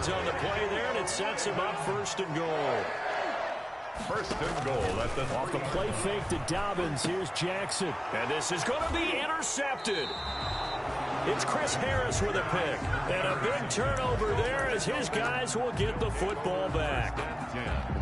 yards on the play there, and it sets him up 1st and goal. 1st and goal at the off the play fake to Dobbins. Here's Jackson. And this is going to be intercepted. It's Chris Harris with a pick. And a big turnover there as his guys will get the football back.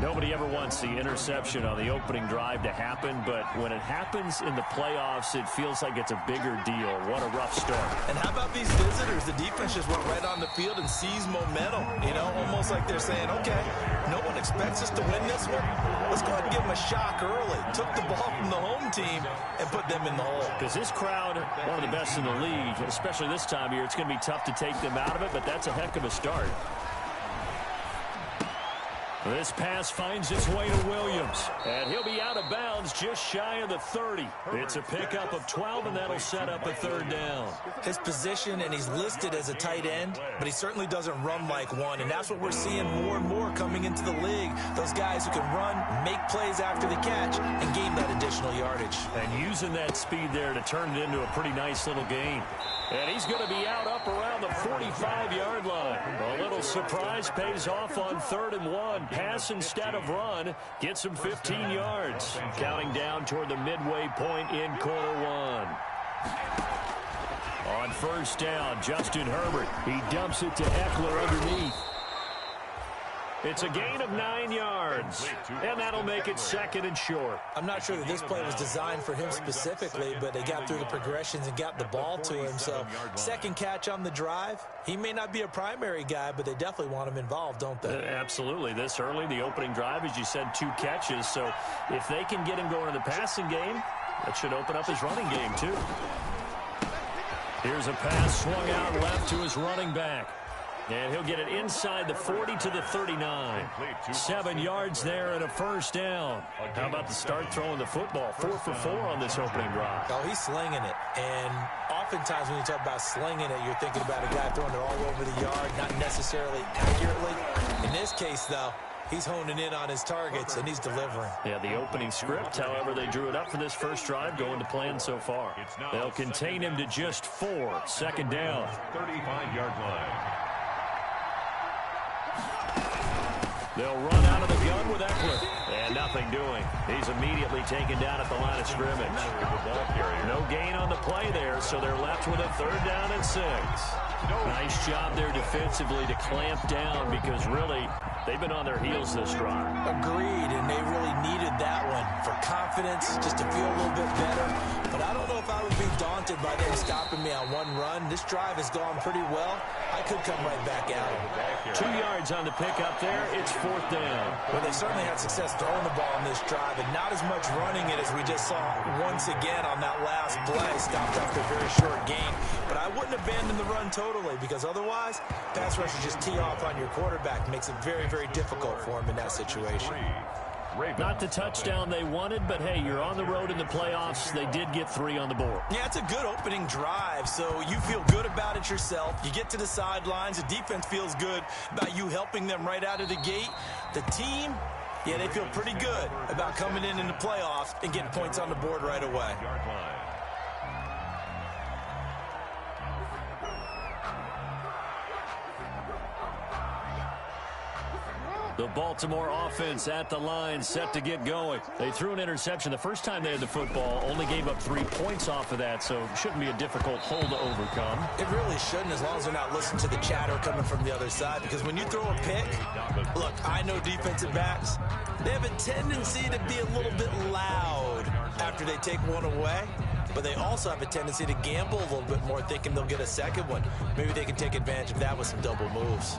Nobody ever wants the interception on the opening drive to happen, but when it happens in the playoffs, it feels like it's a bigger deal. What a rough start. And how about these visitors? The defense just went right on the field and seized momentum. You know, almost like they're saying, okay, no one expects us to win this one. Let's go ahead and give them a shock early. Took the ball from the home team and put them in the hole. Because this crowd, one of the best in the league, especially this time of year, it's going to be tough to take them out of it, but that's a heck of a start. This pass finds its way to Williams, and he'll be out of bounds just shy of the 30. It's a pickup of 12, and that'll set up a 3rd down. His position, and he's listed as a tight end, but he certainly doesn't run like one, and that's what we're seeing more and more coming into the league. Those guys who can run, make plays after the catch, and gain that additional yardage. And using that speed there to turn it into a pretty nice little gain. And he's going to be out up around the 45-yard line. A little surprise pays off on 3rd and 1. Pass instead of run gets him 15 yards. Counting down toward the midway point in quarter 1. On 1st down, Justin Herbert. He dumps it to Eckler underneath. It's a gain of 9 yards, and that'll make it 2nd and short. I'm not sure that this play was designed for him specifically, but they got through the progressions and got the ball to him. So 2nd catch on the drive. He may not be a primary guy, but they definitely want him involved, don't they? Absolutely. This early, the opening drive, as you said, 2 catches. So if they can get him going in the passing game, that should open up his running game too. Here's a pass swung out left to his running back. And he'll get it inside the 40 to the 39. 7 yards there and a 1st down. How about the start throwing the football? 4 for 4 on this opening drive. Oh, he's slinging it. And oftentimes when you talk about slinging it, you're thinking about a guy throwing it all over the yard, not necessarily accurately. In this case, though, he's honing in on his targets, and he's delivering. Yeah, the opening script, however, they drew it up for this first drive, going to plan so far. They'll contain him to just 4. 2nd down. 35-yard line. They'll run out of the gun with Eckler. And nothing doing. He's immediately taken down at the line of scrimmage. No gain on the play there, so they're left with a 3rd down and 6. Nice job there defensively to clamp down because really they've been on their heels this drive. Agreed, and they really needed that one for confidence, just to feel a little bit better. But I don't know if I would be daunted by them stopping me on one run. This drive has gone pretty well. I could come right back at it. 2 yards on the pickup there. It's 4th down. Well, they certainly had success throwing the ball on this drive, and not as much running it as we just saw once again on that last play. Stopped after a very short gain. But I wouldn't abandon the run totally, because otherwise, pass rushers just tee off on your quarterback. Makes it very, very difficult for him in that situation. Not the touchdown they wanted, but hey, you're on the road in the playoffs. They did get 3 on the board. Yeah, it's a good opening drive, so you feel good about it yourself. You get to the sidelines. The defense feels good about you helping them right out of the gate. The team, yeah, they feel pretty good about coming in the playoffs and getting points on the board right away. The Baltimore offense at the line, set to get going. They threw an interception the first time they had the football, only gave up 3 points off of that, so shouldn't be a difficult hole to overcome. It really shouldn't, as long as they're not listening to the chatter coming from the other side, because when you throw a pick, look, I know defensive backs, they have a tendency to be a little bit loud after they take one away, but they also have a tendency to gamble a little bit more, thinking they'll get a second one. Maybe they can take advantage of that with some double moves.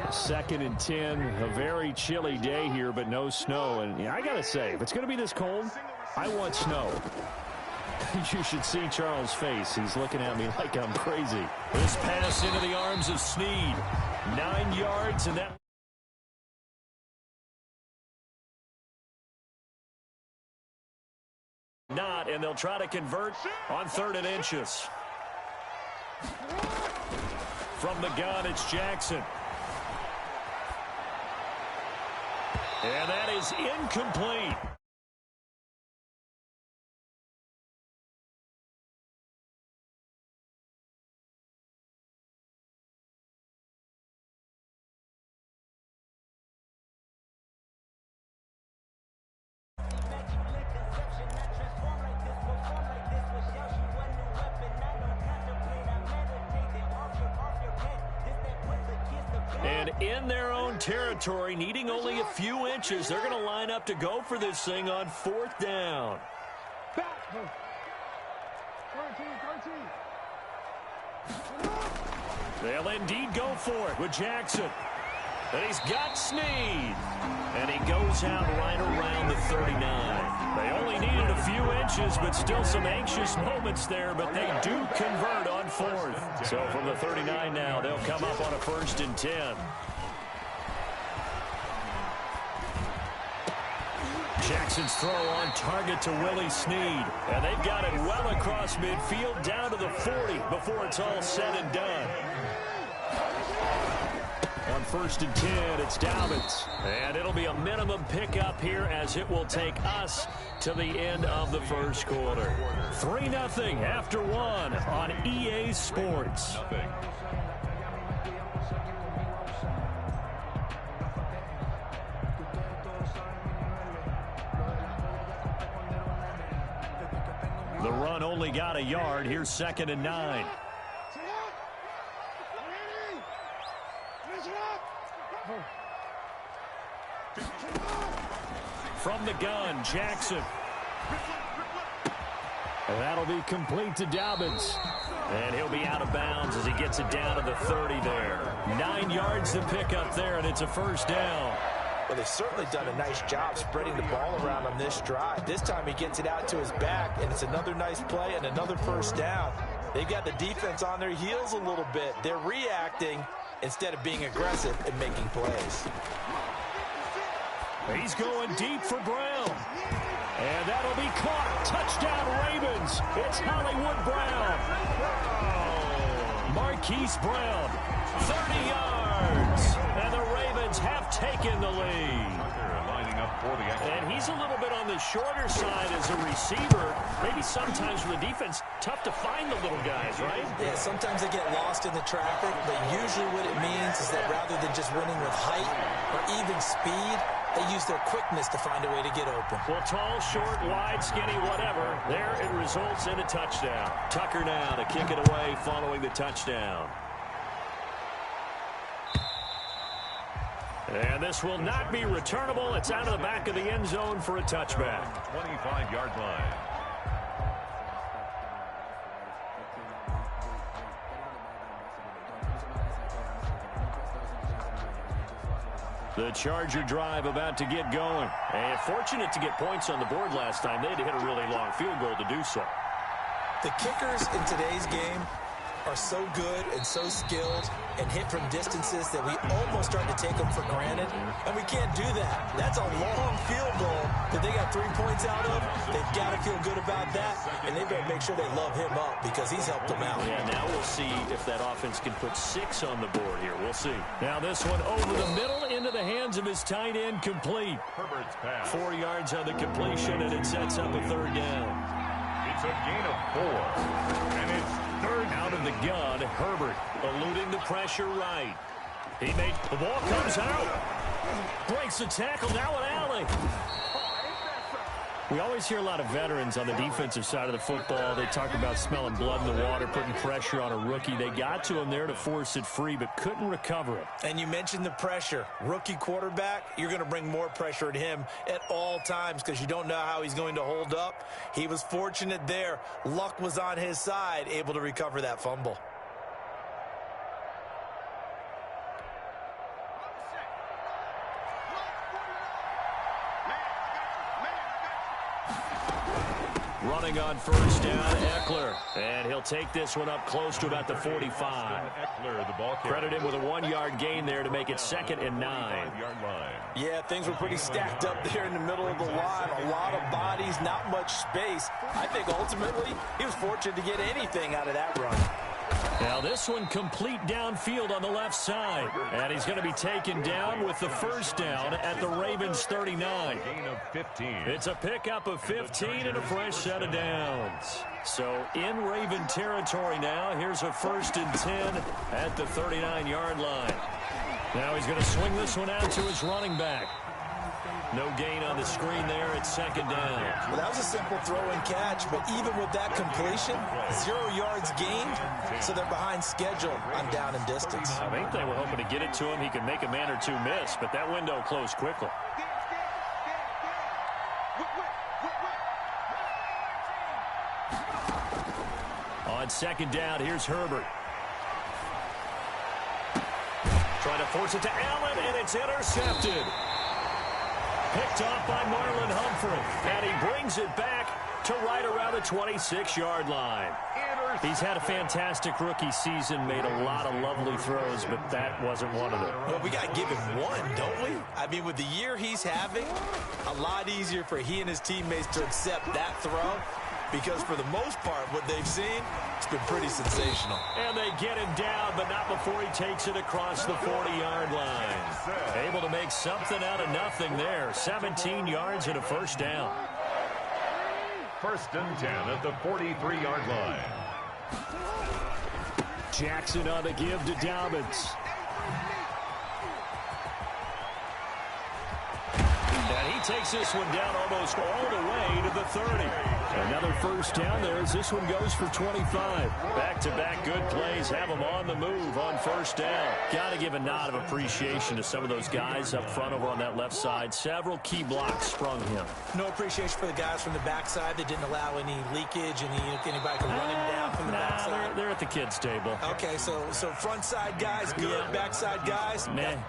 2nd and 10, a very chilly day here, but no snow. And yeah, I got to say, if it's going to be this cold, I want snow. You should see Charles' face. He's looking at me like I'm crazy. This pass into the arms of Snead. 9 yards, and that... Not, and they'll try to convert on 3rd and inches. From the gun, it's Jackson. And that is incomplete. And in their own territory, needing only a few inches, they're going to line up to go for this thing on 4th down. They'll indeed go for it with Jackson. And he's got Snead. And he goes out right around the 39. They only needed a few inches, but still some anxious moments there, but they do convert on 4th. So from the 39 now, they'll come up on a 1st and 10. Jackson's throw on target to Willie Snead. And they've got it well across midfield down to the 40 before it's all said and done. On 1st and 10, it's Dobbins. And it'll be a minimum pickup here as it will take us to the end of the 1st quarter. 3-0 after 1 on EA Sports. The run only got a yard. Here's 2nd and 9. From the gun, Jackson. And that'll be complete to Dobbins. And he'll be out of bounds as he gets it down to the 30 there. 9 yards to pick up there, and it's a 1st down. Well, they've certainly done a nice job spreading the ball around on this drive. This time he gets it out to his back, and it's another nice play and another 1st down. They've got the defense on their heels a little bit. They're reacting instead of being aggressive and making plays. He's going deep for Brown. And that'll be caught. Touchdown, Ravens. It's Hollywood Brown. Marquise Brown, 30 yards. And the Ravens have taken the lead. And he's a little bit on the shorter side as a receiver. Maybe sometimes for the defense, tough to find the little guys, right? Yeah, sometimes they get lost in the traffic, but usually what it means is that rather than just winning with height or even speed, they use their quickness to find a way to get open. Well, tall, short, wide, skinny, whatever. There it results in a touchdown. Tucker now to kick it away following the touchdown. And this will not be returnable. It's out of the back of the end zone for a touchback. 25-yard line. The Charger drive about to get going. And fortunate to get points on the board last time. They had to hit a really long field goal to do so. The kickers in today's game are so good and so skilled and hit from distances that we almost start to take them for granted, and we can't do that. That's a long field goal that they got 3 points out of. They've got to feel good about that, and they better make sure they love him up because he's helped them out. Yeah, now we'll see if that offense can put 6 on the board here. We'll see. Now this one over the middle into the hands of his tight end, complete. Herbert's pass. 4 yards on the completion, and it sets up a 3rd down. It's a gain of 4, and it's 3rd. Out of the gun, Herbert eluding the pressure right. The ball comes out. Breaks the tackle, now an alley. We always hear a lot of veterans on the defensive side of the football. They talk about smelling blood in the water, putting pressure on a rookie. They got to him there to force it free, but couldn't recover it. And you mentioned the pressure. Rookie quarterback, you're going to bring more pressure at him at all times because you don't know how he's going to hold up. He was fortunate there. Luck was on his side, able to recover that fumble. Running on 1st down, Eckler. And he'll take this one up close to about the 45. Eckler, the ball Credit him with a 1-yard gain there to make it 2nd and 9. Yeah, things were pretty stacked up there in the middle of the line. A lot of bodies, not much space. I think ultimately he was fortunate to get anything out of that run. Now this one complete downfield on the left side. And he's going to be taken down with the 1st down at the Ravens 39. Gain of 15. It's a pickup of 15 and a fresh set of downs. So in Raven territory now, here's a 1st and 10 at the 39-yard line. Now he's going to swing this one out to his running back. No gain on the screen there. It's second down. Well, that was a simple throw and catch, but even with that completion, 0 yards gained, so they're behind schedule on down and distance. I think they were hoping to get it to him. He could make a man or two miss, but that window closed quickly. On second down, here's Herbert. Trying to force it to Allen, and it's intercepted. Picked off by Marlon Humphrey, and he brings it back to right around the 26-yard line. He's had a fantastic rookie season, made a lot of lovely throws, but that wasn't one of them. Well, we got to give him one, don't we? I mean, with the year he's having, a lot easier for he and his teammates to accept that throw, because for the most part, what they've seen, it's been pretty sensational. And they get him down, but not before he takes it across the 40-yard line. Able to make something out of nothing there. 17 yards and a first down. First and 10 at the 43-yard line. Jackson on the give to Dobbins. And he takes this one down almost all the way to the 30. Another first down there as this one goes for 25. Back-to-back good plays have him on the move on first down. Got to give a nod of appreciation to some of those guys up front over on that left side. Several key blocks sprung him. No appreciation for the guys from the backside that didn't allow any leakage and anybody could run him down from the backside. They're at the kids' table. Okay, so front side guys good, backside guys,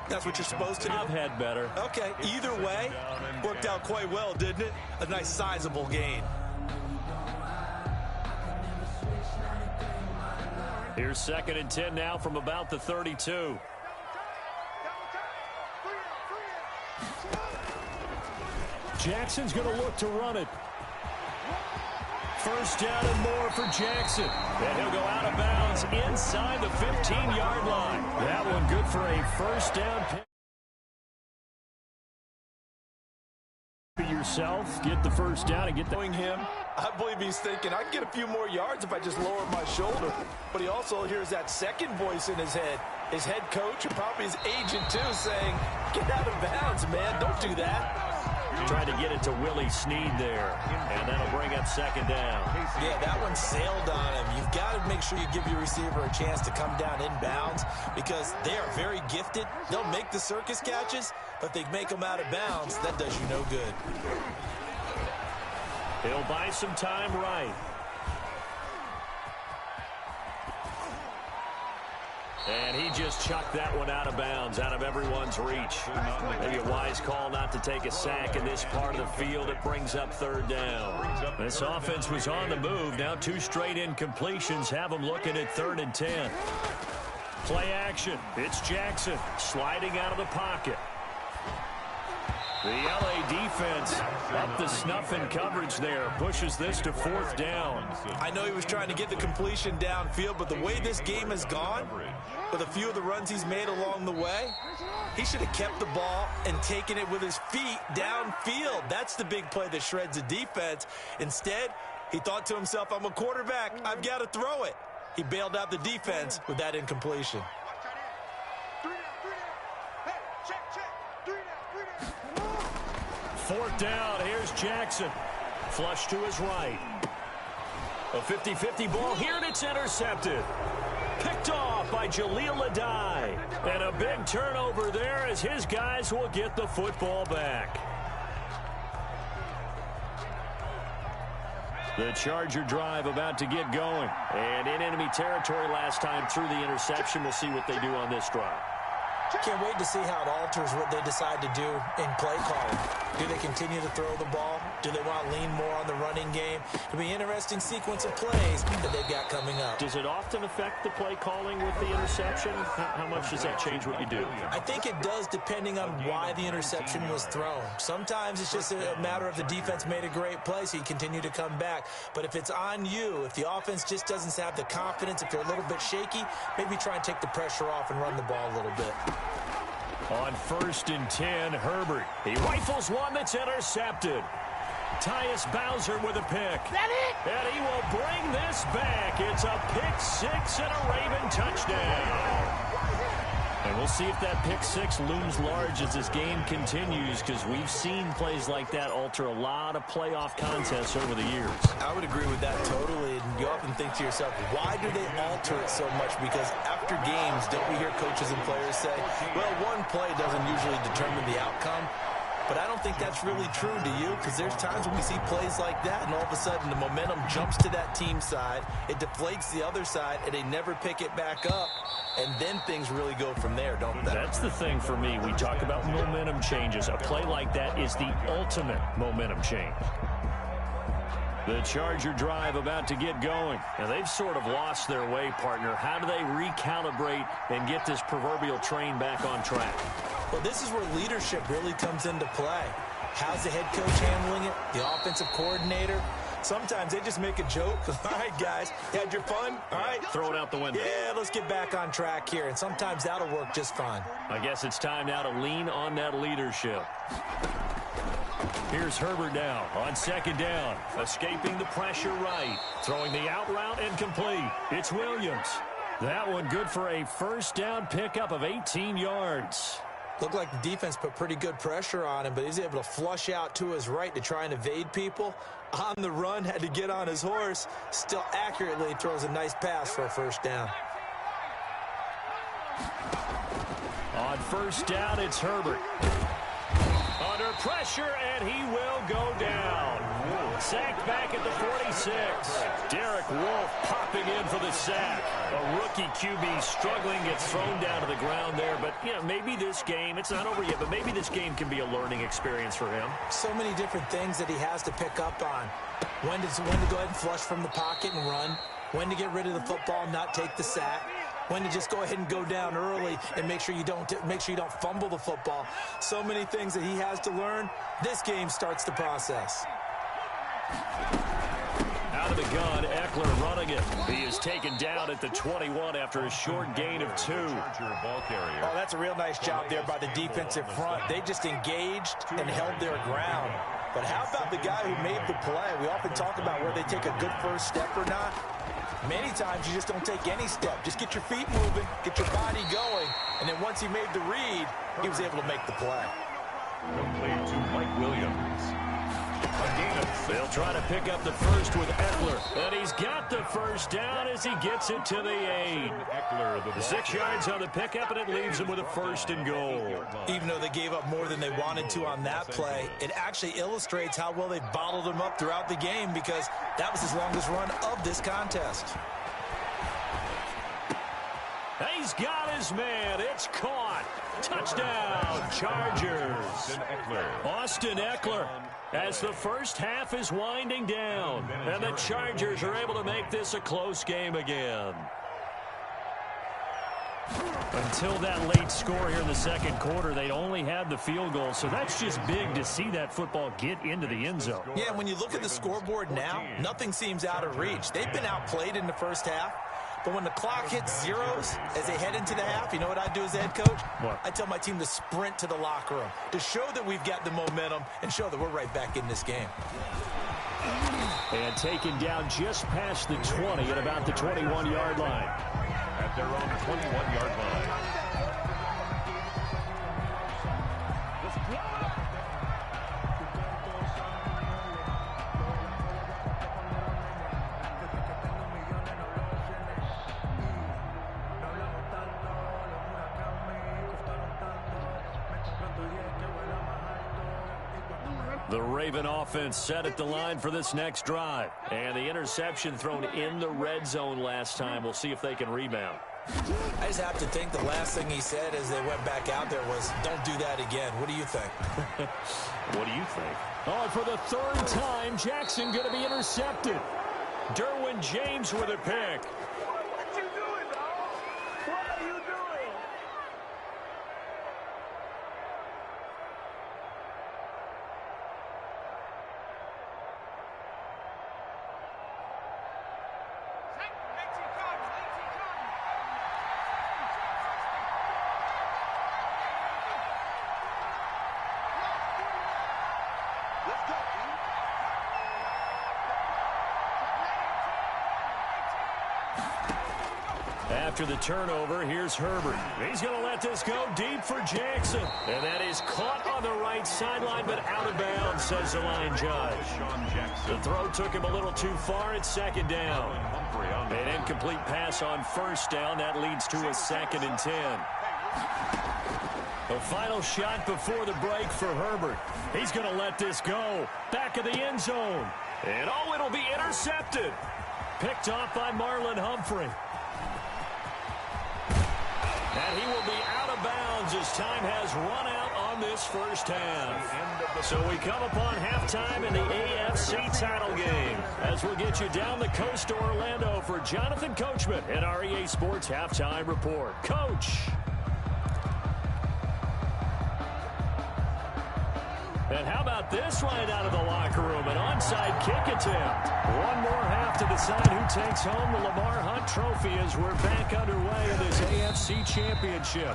that's what you're supposed to do? I've had better. Okay, either way, worked out quite well, didn't it? A nice sizable gain. Here's second and 10 now from about the 32. Jackson's going to look to run it. First down and more for Jackson. And he'll go out of bounds inside the 15-yard line. That one good for a first down pick. Yourself, get the first down and get the him. I believe he's thinking, I can get a few more yards if I just lower my shoulder. But he also hears that second voice in his head. His head coach and probably his agent, too, saying, get out of bounds, man. Don't do that. Trying to get it to Willie Snead there. And that'll bring up second down. Yeah, that one sailed on him. You've got to make sure you give your receiver a chance to come down inbounds because they are very gifted. They'll make the circus catches, but if they make them out of bounds, that does you no good. He'll buy some time right. And he just chucked that one out of bounds, out of everyone's reach. Maybe a wise call not to take a sack in this part of the field. It brings up third down. This offense was on the move. Now 2 straight incompletions have them looking at 3rd and 10. Play action. It's Jackson sliding out of the pocket. The LA defense up the snuff in coverage there. Pushes this to 4th down. I know he was trying to get the completion downfield, but the way this game has gone, with a few of the runs he's made along the way, he should have kept the ball and taken it with his feet downfield. That's the big play that shreds the defense. Instead, he thought to himself, I'm a quarterback. I've got to throw it. He bailed out the defense with that incompletion. Fourth down, here's Jackson. Flush to his right. A 50-50 ball here, and it's intercepted. Picked off by Jaleel Adai. And a big turnover there as his guys will get the football back. The Charger drive about to get going. And in enemy territory last time through the interception. We'll see what they do on this drive. Can't wait to see how it alters what they decide to do in play calling. Do they continue to throw the ball? Do they want to lean more on the running game? It'll be an interesting sequence of plays that they've got coming up. Does it often affect the play calling with the interception? How much does that change what you do? I think it does depending on why the interception was thrown. Sometimes it's just a matter of the defense made a great play, so you continue to come back. But if it's on you, if the offense just doesn't have the confidence, if they're a little bit shaky, maybe try and take the pressure off and run the ball a little bit. On 1st and 10, Herbert. He rifles one that's intercepted. Tyus Bowser with a pick. That it? And he will bring this back. It's a pick 6 and a Raven touchdown. And We'll see if that pick six looms large as this game continues, because we've seen plays like that alter a lot of playoff contests over the years. I would agree with that totally. And you often think to yourself, why do they alter it so much? Because after games, don't we hear coaches and players say, well, one play doesn't usually determine the outcome. But I don't think that's really true, do you? Because there's times when we see plays like that, and all of a sudden the momentum jumps to that team side, it deflates the other side, and they never pick it back up. And then things really go from there, don't they? That's the thing for me. We talk about momentum changes. A play like that is the ultimate momentum change. The Charger drive about to get going. Now, they've sort of lost their way, partner. How do they recalibrate and get this proverbial train back on track? Well, this is where leadership really comes into play. How's the head coach handling it? The offensive coordinator? Sometimes they just make a joke. All right, guys, you had your fun? All right. Throw it out the window. Yeah, let's get back on track here. And sometimes that'll work just fine. I guess it's time now to lean on that leadership. Here's Herbert now on second down. Escaping the pressure right. Throwing the out route and complete. It's Williams. That one good for a first down pickup of 18 yards. Looked like the defense put pretty good pressure on him, but he's able to flush out to his right to try and evade people. On the run, had to get on his horse. Still accurately throws a nice pass for a first down. On first down, it's Herbert. Under pressure, and he will go down. Sacked back at the 46. Derek Wolfe popping in for the sack. A rookie QB struggling, gets thrown down to the ground there. But, you know, maybe this game, it's not over yet, but maybe this game can be a learning experience for him. So many different things that he has to pick up on. When to go ahead and flush from the pocket and run. When to get rid of the football and not take the sack. When to just go ahead and go down early and make sure you don't fumble the football. So many things that he has to learn. This game starts the process. Out of the gun, Eckler running it. He is taken down at the 21 after a short gain of 2. Oh, that's a real nice job there by the defensive front. They just engaged and held their ground. But how about the guy who made the play? We often talk about where they take a good first step or not. Many times you just don't take any step. Just get your feet moving, get your body going, and then once he made the read, he was able to make the play. Complete to Mike Williams. They'll try to pick up the first with Eckler, and he's got the first down as he gets it to the 8. 6 yards on the pickup, and it leaves him with a first and goal. Even though they gave up more than they wanted to on that play, it actually illustrates how well they bottled him up throughout the game, because that was his longest run of this contest. He's got his man. It's caught. Touchdown, Chargers. Austin Eckler, as the first half is winding down, and the Chargers are able to make this a close game again. Until that late score here in the second quarter, they only had the field goal, so that's just big to see that football get into the end zone. Yeah, when you look at the scoreboard now, nothing seems out of reach. They've been outplayed in the first half. But when the clock hits zeros as they head into the half, you know what I do as the head coach? What? I tell my team to sprint to the locker room to show that we've got the momentum and show that we're right back in this game. And taken down just past the 20 at about the 21-yard line. At their own 21-yard line. The Raven offense set at the line for this next drive. And the interception thrown in the red zone last time. We'll see if they can rebound. I just have to think the last thing he said as they went back out there was, don't do that again. What do you think? What do you think? Oh, and for the third time, Jackson going to be intercepted. Derwin James with a pick. What you doing, dog? What are you doing? After the turnover, here's Herbert. He's going to let this go deep for Jackson. And that is caught on the right sideline, but out of bounds, says the line judge. The throw took him a little too far. It's second down. An incomplete pass on first down. That leads to a 2nd and 10. The final shot before the break for Herbert. He's going to let this go. Back of the end zone. And oh, it'll be intercepted. Picked off by Marlon Humphrey. And he will be out of bounds as time has run out on this first half. So we come upon halftime in the AFC title game as we'll get you down the coast to Orlando for Jonathan Coachman at our EA Sports Halftime Report. Coach. And how about this right out of the locker room? An onside kick attempt. One more half to decide who takes home the Lamar Hunt Trophy as we're back underway in this AFC Championship.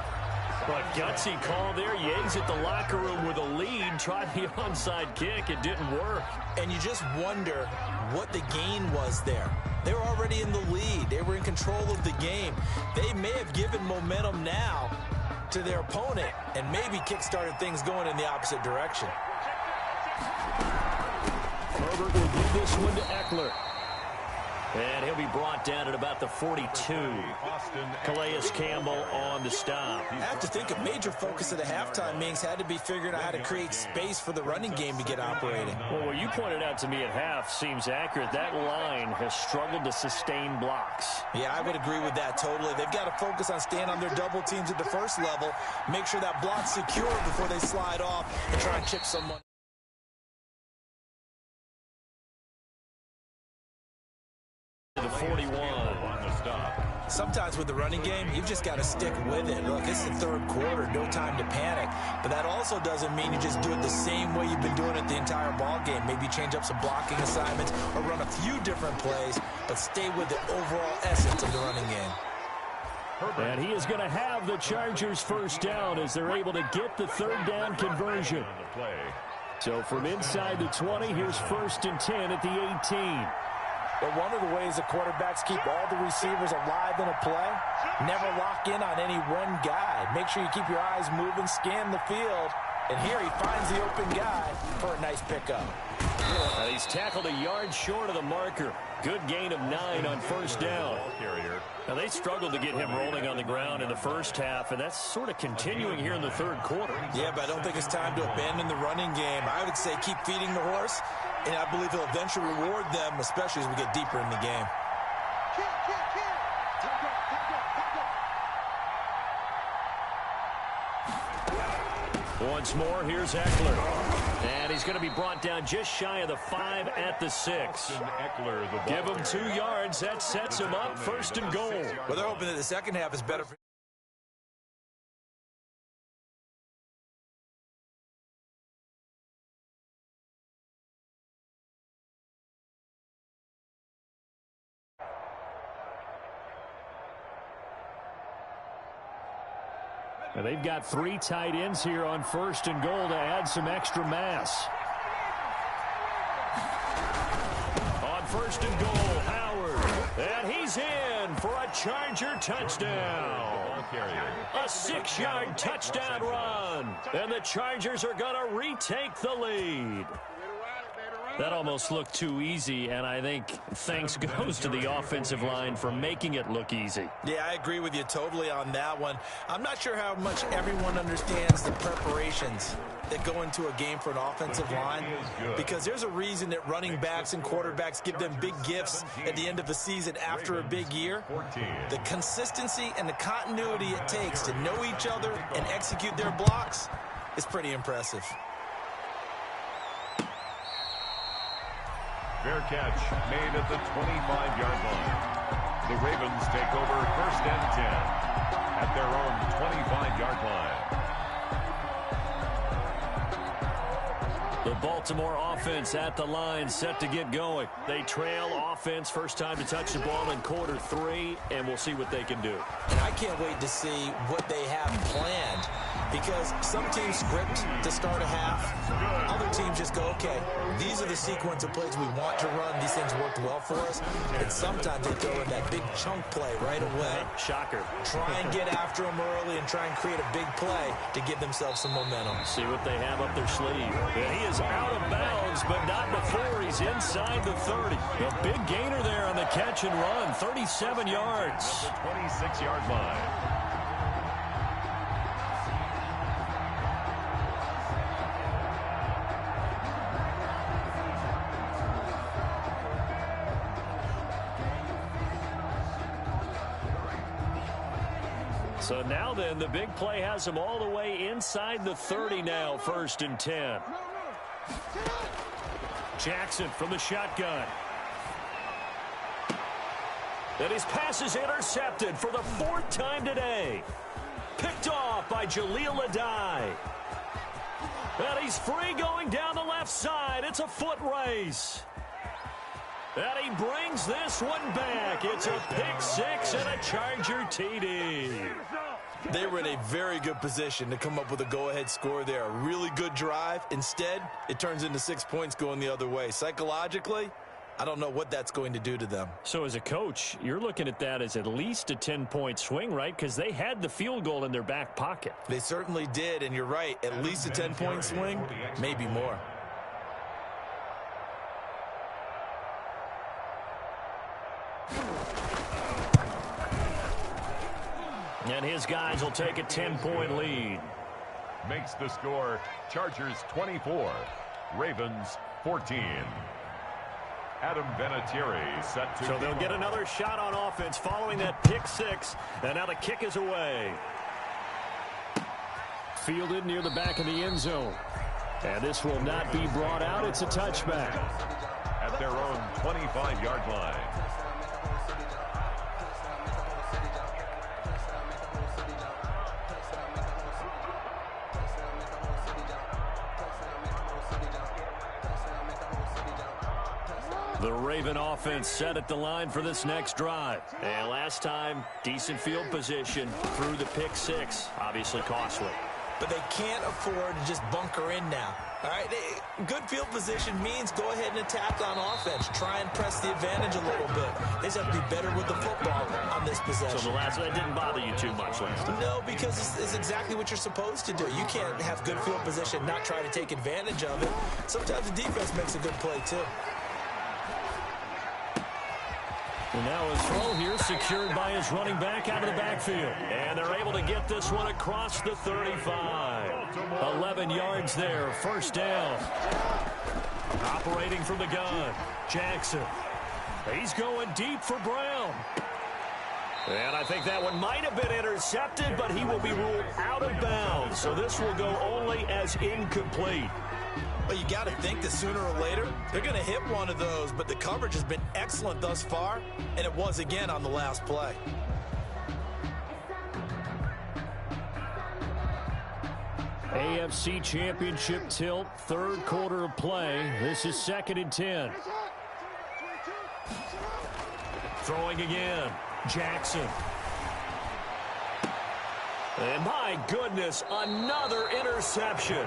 But gutsy call there. Yates at the locker room with a lead. Tried the onside kick. It didn't work. And you just wonder what the gain was there. They were already in the lead. They were in control of the game. They may have given momentum now to their opponent and maybe kick-started things going in the opposite direction. Herbert will give this one to Eckler. And he'll be brought down at about the 42. Calais Campbell on the stop. I have to think a major focus of the halftime meetings had to be figuring out how to create space for the running game to get operating. Well, what you pointed out to me at half seems accurate. That line has struggled to sustain blocks. Yeah, I would agree with that totally. They've got to focus on staying on their double teams at the first level, make sure that block's secure before they slide off and try and chip someone. The 41 on the stop. Sometimes with the running game, you've just got to stick with it. Look, it's the third quarter, no time to panic. But that also doesn't mean you just do it the same way you've been doing it the entire ball game. Maybe change up some blocking assignments or run a few different plays, but stay with the overall essence of the running game. And he is going to have the Chargers first down as they're able to get the third down conversion. So from inside the 20, here's 1st and 10 at the 18. But one of the ways the quarterbacks keep all the receivers alive in a play, never lock in on any one guy. Make sure you keep your eyes moving, scan the field. And here he finds the open guy for a nice pickup. He's tackled a yard short of the marker. Good gain of 9 on first down. Now, they struggled to get him rolling on the ground in the first half, and that's sort of continuing here in the third quarter. Yeah, but I don't think it's time to abandon the running game. I would say keep feeding the horse, and I believe he'll eventually reward them, especially as we get deeper in the game. Once more, here's Eckler. And he's going to be brought down just shy of the 5 at the 6. Give him 2 yards. That sets him up 1st and goal. Well, they're hoping that the second half is better for Now they've got 3 tight ends here on 1st and goal to add some extra mass. On 1st and goal, Howard. And he's in for a Charger touchdown. A 6-yard touchdown run. And the Chargers are going to retake the lead. That almost looked too easy, and I think thanks goes to the offensive line for making it look easy. Yeah, I agree with you totally on that one. I'm not sure how much everyone understands the preparations that go into a game for an offensive line, because there's a reason that running backs and quarterbacks give them big gifts at the end of the season after a big year. The consistency and the continuity it takes to know each other and execute their blocks is pretty impressive. Fair catch made at the 25-yard line. The Ravens take over 1st and 10 at their own 25-yard line. The Baltimore offense at the line, set to get going. They trail offense, first time to touch the ball in quarter 3, and we'll see what they can do. And I can't wait to see what they have planned Because some teams script to start a half. Other teams just go, okay, these are the sequence of plays we want to run. These things worked well for us. And sometimes they throw in that big chunk play right away. Shocker. Try and get after them early and try and create a big play to give themselves some momentum. See what they have up their sleeve. And he is out of bounds, but not before he's inside the 30. A big gainer there on the catch and run, 37 yards. 26-yard line. So now then, the big play has him all the way inside the 30 now, 1st and 10. Jackson from the shotgun. And his pass is intercepted for the 4th time today. Picked off by Jaleel Adai. And he's free going down the left side. It's a foot race. And he brings this one back. It's a pick six and a Charger TD. They were in a very good position to come up with a go-ahead score there. A really good drive. Instead, it turns into 6 points going the other way. Psychologically, I don't know what that's going to do to them. So as a coach, you're looking at that as at least a 10-point swing, right? Because they had the field goal in their back pocket. They certainly did, and you're right. At least a 10-point swing, maybe more. And his guys will take a 10-point lead. Makes the score Chargers 24, Ravens 14. Adam Vinatieri set to... So they'll get another shot on offense following that pick six. And now the kick is away. Fielded near the back of the end zone. And this will not be brought out. It's a touchback. At their own 25-yard line. The Raven offense set at the line for this next drive. And last time, decent field position through the pick six. Obviously costly. But they can't afford to just bunker in now. All right, good field position means go ahead and attack on offense. Try and press the advantage a little bit. They just have to be better with the football on this possession. So the last one didn't bother you too much last time? No, because it's exactly what you're supposed to do. You can't have good field position, not try to take advantage of it. Sometimes the defense makes a good play, too. And now his throw here secured by his running back out of the backfield. And they're able to get this one across the 35. 11 yards there, 1st down. Operating from the gun, Jackson. He's going deep for Brown. And I think that one might have been intercepted, but he will be ruled out of bounds. So this will go only as incomplete. Well, you got to think that sooner or later, they're going to hit one of those, but the coverage has been excellent thus far, and it was again on the last play. AFC Championship tilt, 3rd quarter of play. This is 2nd and 10. Throwing again, Jackson. And my goodness, another interception.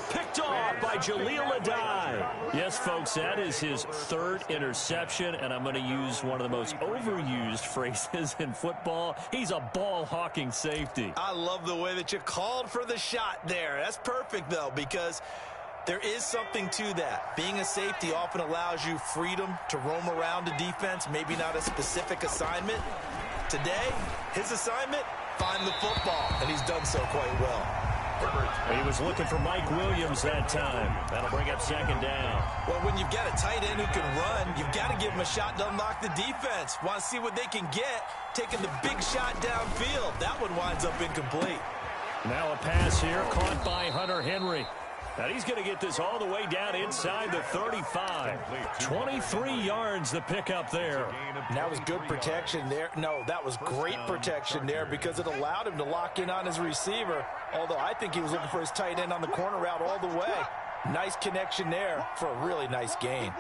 Picked off by Jaleel Adai. Yes, folks, that is his 3rd interception, and I'm going to use one of the most overused phrases in football. He's a ball-hawking safety. I love the way that you called for the shot there. That's perfect, though, because there is something to that. Being a safety often allows you freedom to roam around a defense, maybe not a specific assignment. Today, his assignment, find the football, and he's done so quite well. He was looking for Mike Williams that time. That'll bring up 2nd down. Well, when you've got a tight end who can run, you've got to give him a shot to unlock the defense. Want to see what they can get, taking the big shot downfield. That one winds up incomplete. Now a pass here caught by Hunter Henry. And he's going to get this all the way down inside the 35. 23 yards the pickup there. And that was good protection there. No, that was great protection there because it allowed him to lock in on his receiver. Although I think he was looking for his tight end on the corner route all the way. Nice connection there for a really nice gain.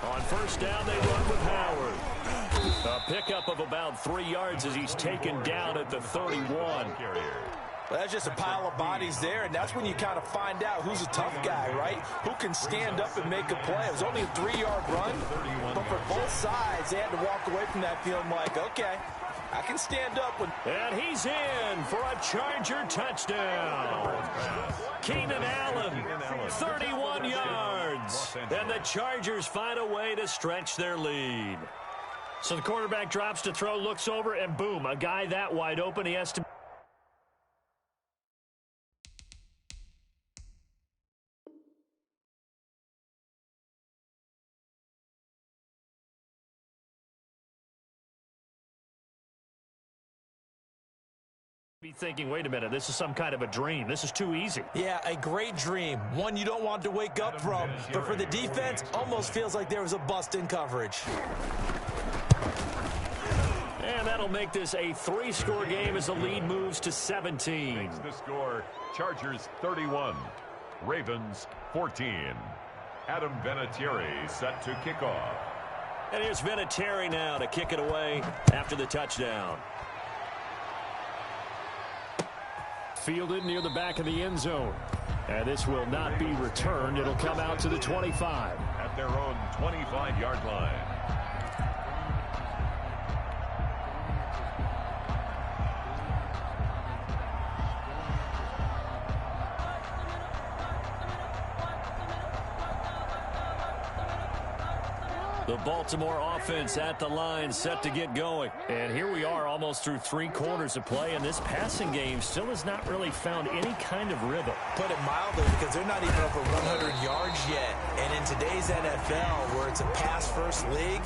On On first down, they run with Howard. A pickup of about 3 yards as he's taken down at the 31. Well, that's just a pile of bodies there, and that's when you kind of find out who's a tough guy, right? Who can stand up and make a play. It was only a 3-yard run, but for both sides, they had to walk away from that feeling like, okay, I can stand up. And he's in for a Charger touchdown. Keenan Allen, 31 yards. And the Chargers find a way to stretch their lead. So the quarterback drops to throw, looks over, and boom, a guy that wide open, he has to be thinking, wait a minute, this is some kind of a dream. This is too easy. Yeah, a great dream. One you don't want to wake up from. But for the defense, almost feels like there was a bust in coverage. And that'll make this a 3-score game as the lead moves to 17. Makes the score, Chargers 31, Ravens 14. Adam Vinatieri set to kick off. And here's Vinatieri now to kick it away after the touchdown. Fielded near the back of the end zone. And this will not be returned. It'll come out to the 25. At their own 25-yard line. The Baltimore offense at the line, set to get going. And here we are almost through 3 quarters of play, and this passing game still has not really found any kind of rhythm. Put it mildly, because they're not even over 100 yards yet. And in today's NFL, where it's a pass-first league,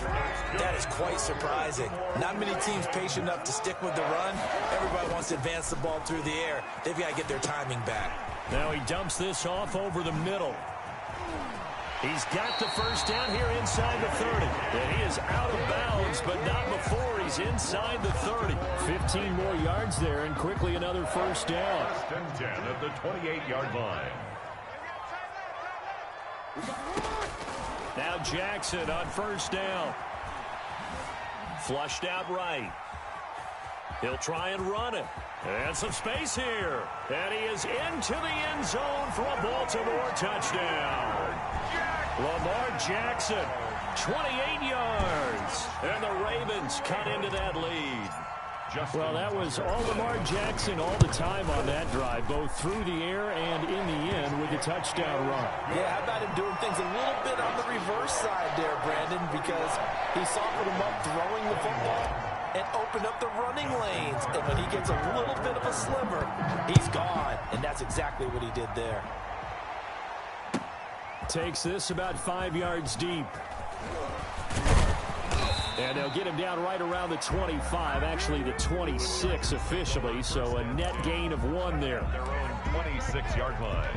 that is quite surprising. Not many teams patient enough to stick with the run. Everybody wants to advance the ball through the air. They've got to get their timing back. Now he dumps this off over the middle. He's got the first down here inside the 30. And he is out of bounds, but not before he's inside the 30. 15 more yards there, and quickly another first down. First and 10 at the 28-yard line. Now Jackson on first down. Flushed out right. He'll try and run it. And some space here. And he is into the end zone for a Baltimore touchdown. Lamar Jackson, 28 yards. And the Ravens cut into that lead. Well, that was all Lamar Jackson all the time on that drive, both through the air and in the end with a touchdown run. Yeah, how about him doing things a little bit on the reverse side there, Brandon, because he softened him up throwing the football and opened up the running lanes. And when he gets a little bit of a sliver, he's gone. And that's exactly what he did there. Takes this about 5 yards deep. And they'll get him down right around the 25, actually the 26 officially, so a net gain of 1 there. Their own 26-yard line.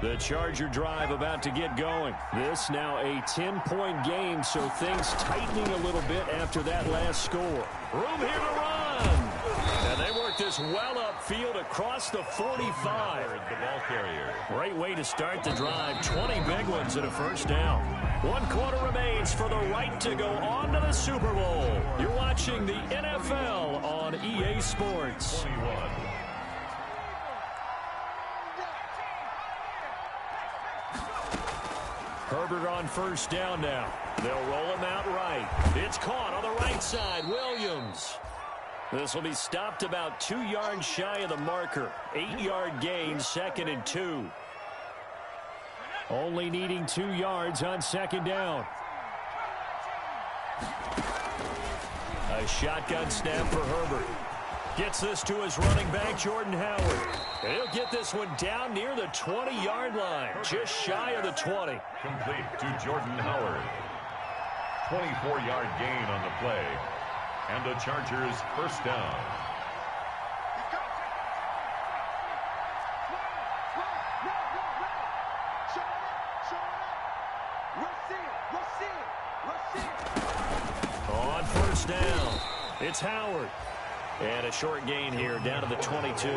The Charger drive about to get going. This now a 10-point game, so things tightening a little bit after that last score. Room here to run. And they work this well upfield across the 45. The ball carrier. Great way to start the drive. 20 big ones and a first down. 1 quarter remains for the right to go on to the Super Bowl. You're watching the NFL on EA Sports. 21. Herbert on first down now. They'll roll him out right. It's caught on the right side. Williams. This will be stopped about 2 yards shy of the marker. 8-yard gain, 2nd and 2. Only needing 2 yards on 2nd down. A shotgun snap for Herbert. Gets this to his running back, Jordan Howard. And he'll get this one down near the 20-yard line, just shy of the 20. Complete to Jordan Howard. 24-yard gain on the play. And the Chargers first down. On first down, it's Howard. And a short gain here down to the 22.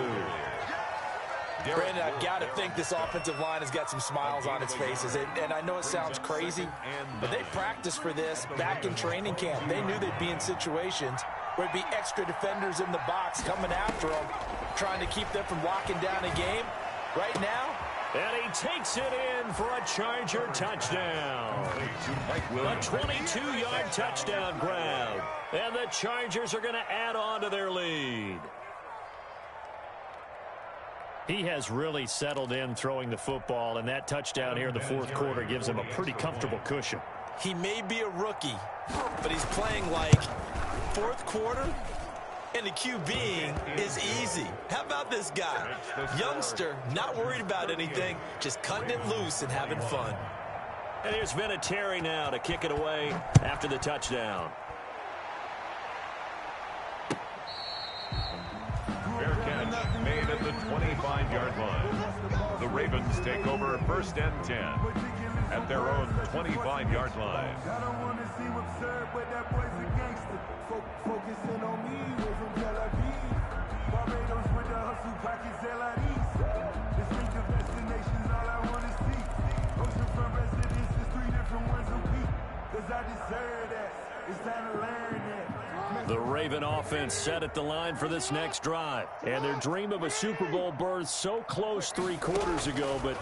Brandon, I've got to think this offensive line has got some smiles on its faces. And I know it sounds crazy, but they practiced for this back in training camp. They knew they'd be in situations where there'd be extra defenders in the box coming after them, trying to keep them from locking down a game. Right now, and he takes it in for a Charger touchdown. A 22-yard touchdown grab. And the Chargers are going to add on to their lead. He has really settled in throwing the football, and that touchdown here in the fourth quarter gives him a pretty comfortable cushion. He may be a rookie, but he's playing like fourth quarter, and the QBing is easy. How about this guy? Youngster, not worried about anything, just cutting it loose and having fun. And here's Vinatieri now to kick it away after the touchdown. Fair catch made at the 25-yard line. The Ravens take over first and 10 at their own 25-yard line. I don't want to seem absurd, but that boy's a gangster. Focusing on me, was from Tel Aviv. Barbados with the hustle pockets, LIDs. Distinctive destinations, all I want to see. Oceanfront residences, 3 different ones a week. Cause I deserve that. It's time to learn that. The Raven offense set at the line for this next drive. And their dream of a Super Bowl berth so close 3 quarters ago, but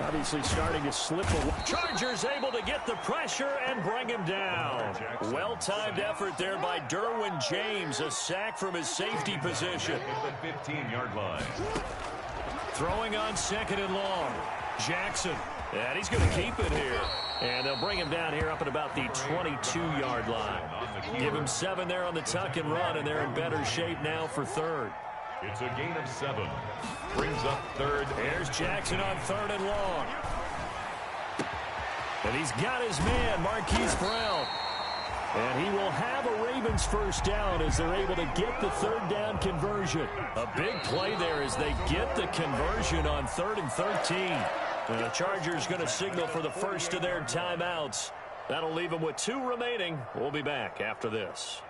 obviously starting to slip away. Chargers able to get the pressure and bring him down. Well-timed effort there by Derwin James. A sack from his safety position. At the 15-yard line. Throwing on second and long. Jackson. And he's going to keep it here. And they'll bring him down here up at about the 22-yard line. Give him 7 there on the tuck and run, and they're in better shape now for third. It's a gain of 7. Brings up third. Here's Jackson on third and long. And he's got his man, Marquise Brown. And he will have a Ravens first down as they're able to get the third down conversion. A big play there as they get the conversion on 3rd and 13. And the Chargers going to signal for the first of their timeouts. That'll leave them with 2 remaining. We'll be back after this.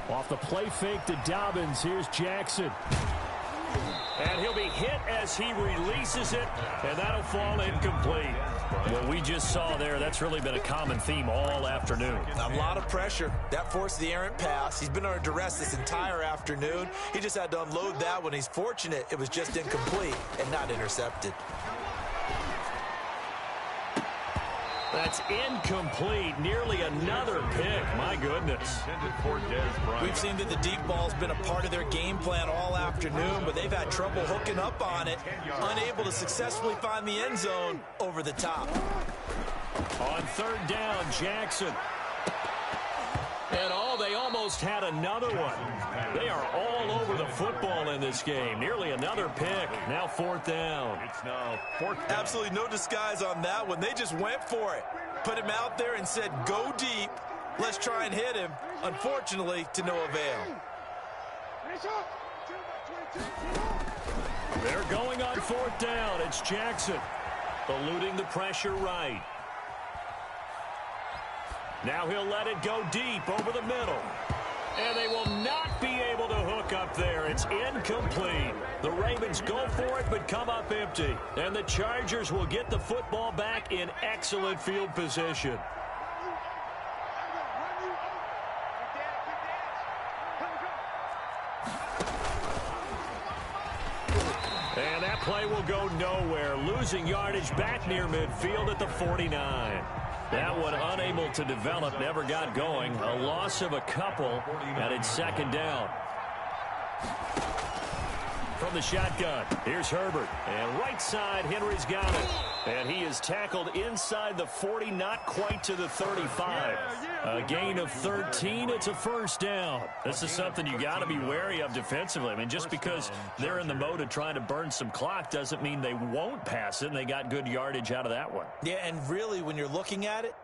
Off the play fake to Dobbins. Here's Jackson. And he'll be hit as he releases it, and that'll fall incomplete. What we just saw there, that's really been a common theme all afternoon. A lot of pressure. That forced the errant pass. He's been under duress this entire afternoon. He just had to unload that one. He's fortunate it was just incomplete and not intercepted. That's incomplete. Nearly another pick. My goodness. We've seen that the deep ball's been a part of their game plan all afternoon, but they've had trouble hooking up on it, unable to successfully find the end zone over the top. On third down, Jackson. And they almost had another one. They are all over the football in this game. Nearly another pick. Now 4th down. It's now 4th down. Absolutely no disguise on that one. They just went for it. Put him out there and said, go deep. Let's try and hit him. Unfortunately, to no avail. They're going on 4th down. It's Jackson. Eluding the pressure right. Now he'll let it go deep over the middle. And they will not be able to hook up there. It's incomplete. The Ravens go for it but come up empty. And the Chargers will get the football back in excellent field position. And that play will go nowhere. Losing yardage back near midfield at the 49. That one unable to develop, never got going. A loss of a couple, and it's 2nd down. From the shotgun, here's Herbert. And right side, Henry's got it. And he is tackled inside the 40, not quite to the 35. A gain of 13, it's a first down. This is something you got to be wary of defensively. I mean, just because they're in the mode of trying to burn some clock doesn't mean they won't pass it, and they got good yardage out of that one. Yeah, and really, when you're looking at it,